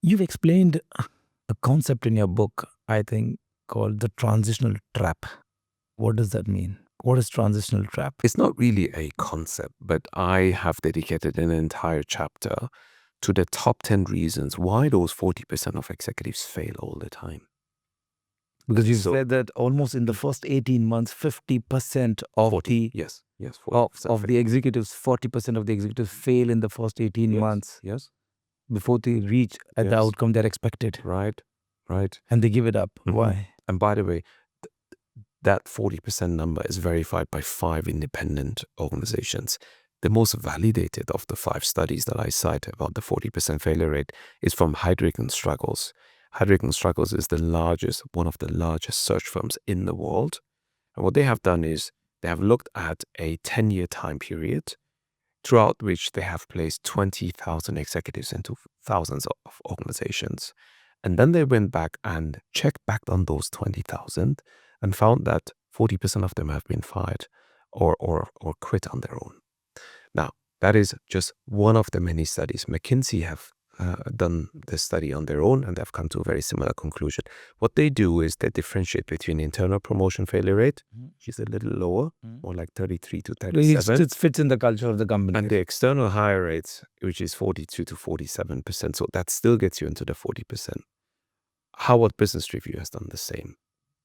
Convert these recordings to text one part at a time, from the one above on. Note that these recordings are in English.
You've explained a concept in your book, I think, called the transitional trap. What does that mean? What is transitional trap? It's not really a concept, but I have dedicated an entire chapter to the top 10 reasons why those 40% of executives fail all the time. Because you So- said that almost in the first 18 months, 50% of 40, the yes, 40% of the executives, 40% of the executives fail in the first 18 months yes, before they reach at the Yes. outcome they're expected. right. And they give it up. Mhm. Why? And by the way, that 40% number is verified by 5 independent organizations. The most validated of the 5 studies that I cite about the 40% failure rate is from Heidrick Struggles. Heidrick Struggles is one of the largest search firms in the world. And what they have done is they have looked at a 10-year time period throughout which they have placed 20,000 executives into thousands of organizations. And then they went back and checked back on those 20,000 and found that 40% of them have been fired or quit on their own. Now, that is just one of the many studies. McKinsey have done this study on their own, and they've come to a very similar conclusion. What they do is they differentiate between internal promotion failure rate, which is a little lower, more like 33 to 37. It fits in the culture of the company. And the external hire rates, which is 42 to 47%. So that still gets you into the 40%. Harvard Business Review has done the same.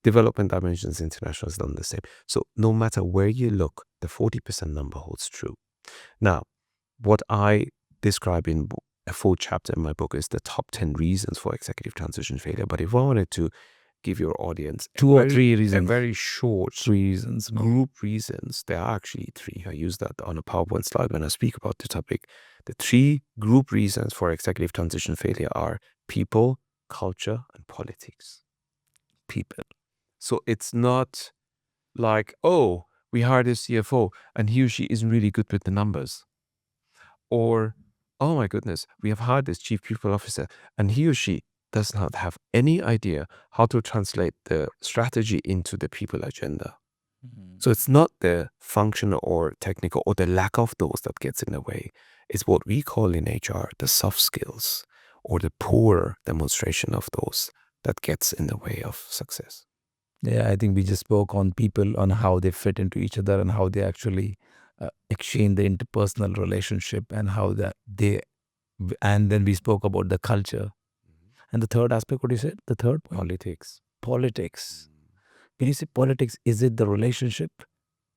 Development Dimensions International has done the same. So no matter where you look, the 40% number holds true. Now, what I describe in a full chapter in my book is the top 10 reasons for executive transition failure. But if I wanted to give your audience Two or three reasons. a very short 3 reasons. group reasons, there are actually 3. I use that on a PowerPoint slide when I speak about the topic. The 3 group reasons for executive transition failure are people, culture, and politics. People. So it's not like, oh, we hired a CFO and he or she isn't really good with the numbers. Or, oh my goodness, we have hired this chief people officer and he or she does not have any idea how to translate the strategy into the people agenda. So it's not the functional or technical or the lack of those that gets in the way. It's what we call in HR the soft skills or the poor demonstration of those that gets in the way of success. Yeah, I think we just spoke on people, on how they fit into each other and how they actually exchange the interpersonal relationship and how and then we spoke about the culture. And the third aspect, what you said? The third point? Politics. Politics. When you say politics, is it the relationship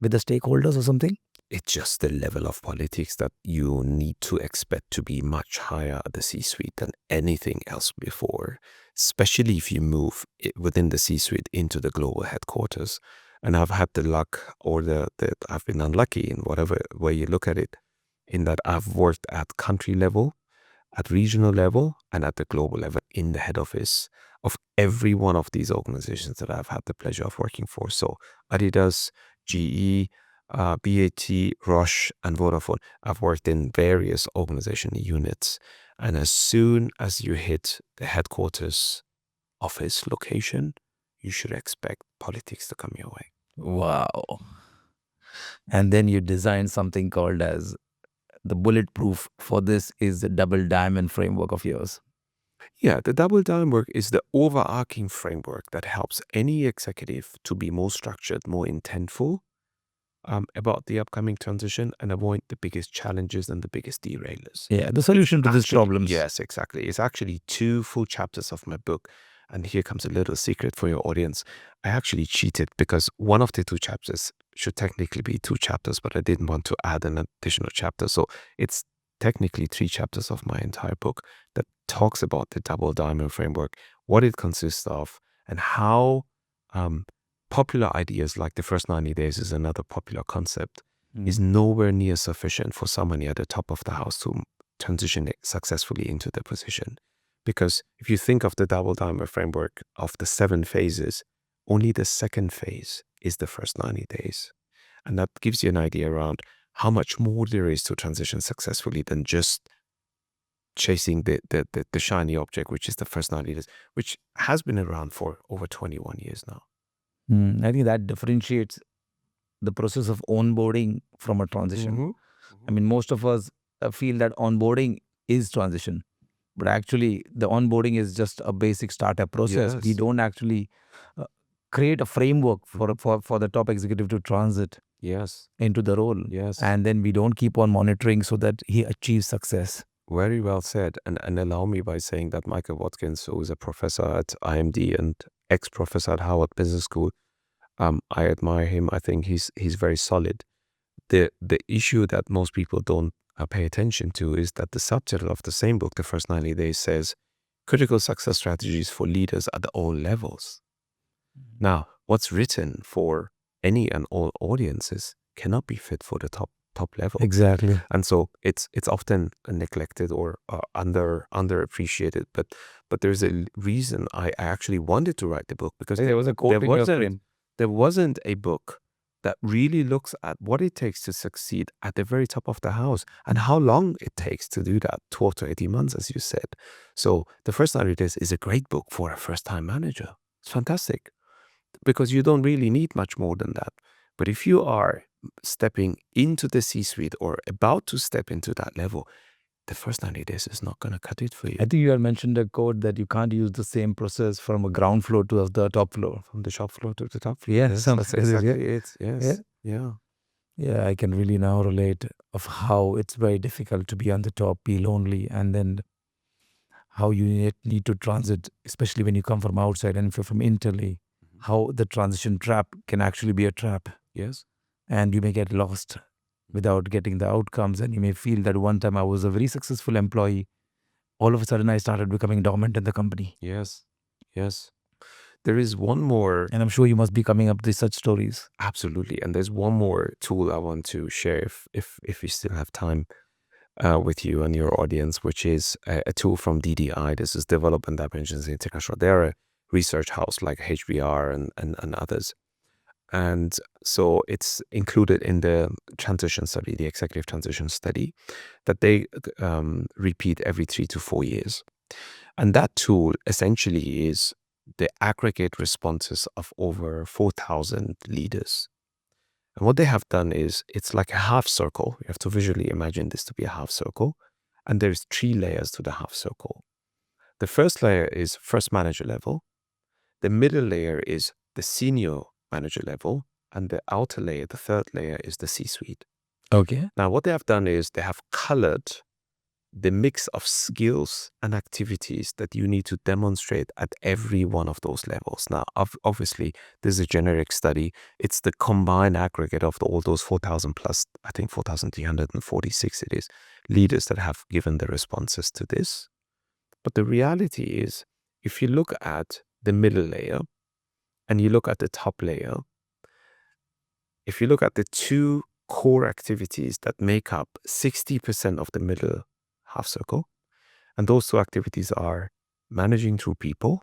with the stakeholders or something? It's just the level of politics that you need to expect to be much higher at the C-suite than anything else before, especially if you move within the C-suite into the global headquarters. And I've had the luck or I've been unlucky in whatever way you look at it, in that I've worked at country level, at regional level, and at the global level in the head office of every one of these organizations that I've had the pleasure of working for. So Adidas, GE, BAT, Roche, and Vodafone. I've worked in various organization units. And as soon as you hit the headquarters office location, you should expect politics to come your way. Wow. And then you design something called as the bulletproof for this is the double diamond framework of yours. Yeah, the double diamond work is the overarching framework that helps any executive to be more structured, more intentful about the upcoming transition and avoid the biggest challenges and the biggest derailers. Yeah, the solution to these problems. Yes, exactly. It's actually 2 full chapters of my book. And here comes a little secret for your audience. I actually cheated because one of the 2 chapters should technically be 2 chapters, but I didn't want to add an additional chapter. So it's technically 3 chapters of my entire book that talks about the double diamond framework, what it consists of, and how popular ideas like the first 90 days is another popular concept, is nowhere near sufficient for somebody at the top of the house to transition successfully into the position. Because if you think of the double diamond framework of the 7 phases, only the second phase is the first 90 days. And that gives you an idea around how much more there is to transition successfully than just chasing the shiny object, which is the first 90 days, which has been around for over 21 years now. I think that differentiates the process of onboarding from a transition. I mean, most of us feel that onboarding is transition, But actually, the onboarding is just a basic startup process. We Yes. don't actually create a framework for the top executive to transit Yes. into the role. Yes. And then we don't keep on monitoring so that he achieves success. Very well said. And allow me by saying that Michael Watkins, who is a professor at IMD and ex-professor at Harvard Business School, I admire him. I think he's very solid. The issue that most people don't pay attention to is that the subtitle of the same book, The First 90 Days, says critical success strategies for leaders at all levels. Now, what's written for any and all audiences cannot be fit for the top level. Exactly. And so it's often neglected or underappreciated. But there's a reason I actually wanted to write the book, because There was a quote in your screen. there wasn't a book that really looks at what it takes to succeed at the very top of the house and how long it takes to do that, 12 to 18 months, as you said. So The First 90 Days is a great book for a first-time manager. It's fantastic, because you don't really need much more than that. But if you are stepping into the C-suite or about to step into that level, The First 90 Days is not going to cut it for you. I think you had mentioned a quote that you can't use the same process from a ground floor to the top floor. From the shop floor to the top floor. Yes, That's exactly it. Yes. Yeah. Yeah, I can really now relate of how it's very difficult to be on the top, be lonely, and then how you need to transit, especially when you come from outside and if you're from Italy, how the transition trap can actually be a trap. Yes. And you may get lost without getting the outcomes. And you may feel that one time I was a very successful employee. All of a sudden, I started becoming dormant in the company. Yes. Yes. There is one more. And I'm sure you must be coming up with such stories. Absolutely. And there's one more tool I want to share if we still have time with you and your audience, which is a tool from DDI. This is Development Dimensions International. They're a research house like HBR and others. And so it's included in the transition study, the executive transition study, that they repeat every 3 to 4 years. And that tool essentially is the aggregate responses of over 4,000 leaders. And what they have done is, it's like a half circle. You have to visually imagine this to be a half circle. And there's 3 layers to the half circle. The first layer is first manager level. The middle layer is the senior manager level. And the outer layer, the third layer, is the C-suite. Okay. Now, what they have done is they have colored the mix of skills and activities that you need to demonstrate at every one of those levels. Now, obviously, this is a generic study. It's the combined aggregate of all those 4,000 plus, I think 4,346 it is, leaders that have given the responses to this. But the reality is, if you look at the middle layer and you look at the top layer, if you look at the 2 core activities that make up 60% of the middle half circle, and those 2 activities are managing through people,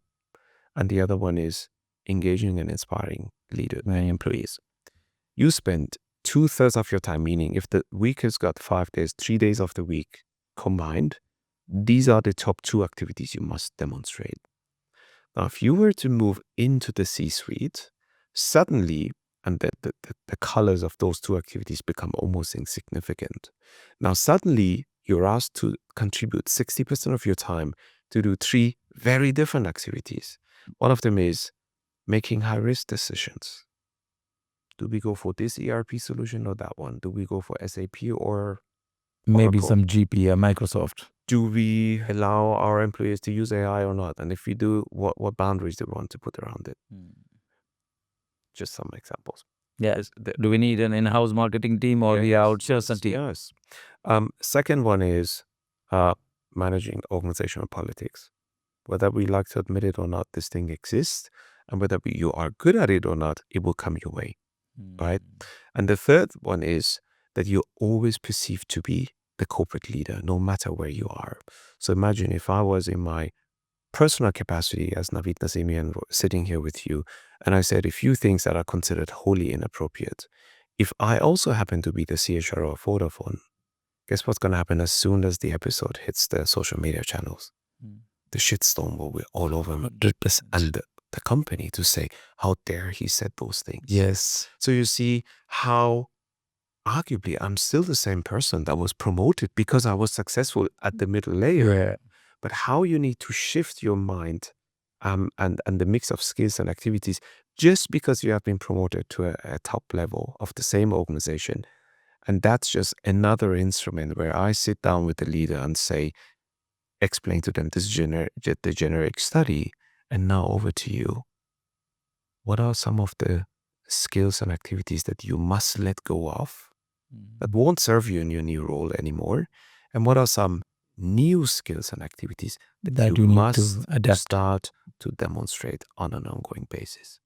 and the other one is engaging and inspiring employees. You spend 2/3 of your time, meaning if the week has got 5 days, 3 days of the week combined, these are the top 2 activities you must demonstrate. Now, if you were to move into the C-suite, suddenly, and the colors of those 2 activities become almost insignificant. Now, suddenly, you're asked to contribute 60% of your time to do 3 very different activities. One of them is making high-risk decisions. Do we go for this ERP solution or that one? Do we go for SAP or Maybe Oracle? some GP or Microsoft. Do we allow our employees to use AI or not? And if we do, what boundaries do we want to put around it? Just some examples. Yes. Do we need an in-house marketing team or we outsource a team? Yes. Second one is managing organizational politics. Whether we like to admit it or not, this thing exists. And whether you are good at it or not, it will come your way, right? And the third one is that you're always perceived to be the corporate leader, no matter where you are. So imagine if I was in my personal capacity as Naveed Nazemian sitting here with you, and I said a few things that are considered wholly inappropriate. If I also happen to be the CHRO of Vodafone, guess what's going to happen as soon as the episode hits the social media channels? The shitstorm will be all over me. 100%. And the company to say, how dare he said those things? Yes. So you see how arguably I'm still the same person that was promoted because I was successful at the middle layer. Yeah. but how you need to shift your mind and the mix of skills and activities just because you have been promoted to a top level of the same organization. And that's just another instrument where I sit down with the leader and say, explain to them the generic study, and now over to you. What are some of the skills and activities that you must let go of that won't serve you in your new role anymore? And what are some new skills and activities that you that you need to must adapt. start to demonstrate on an ongoing basis?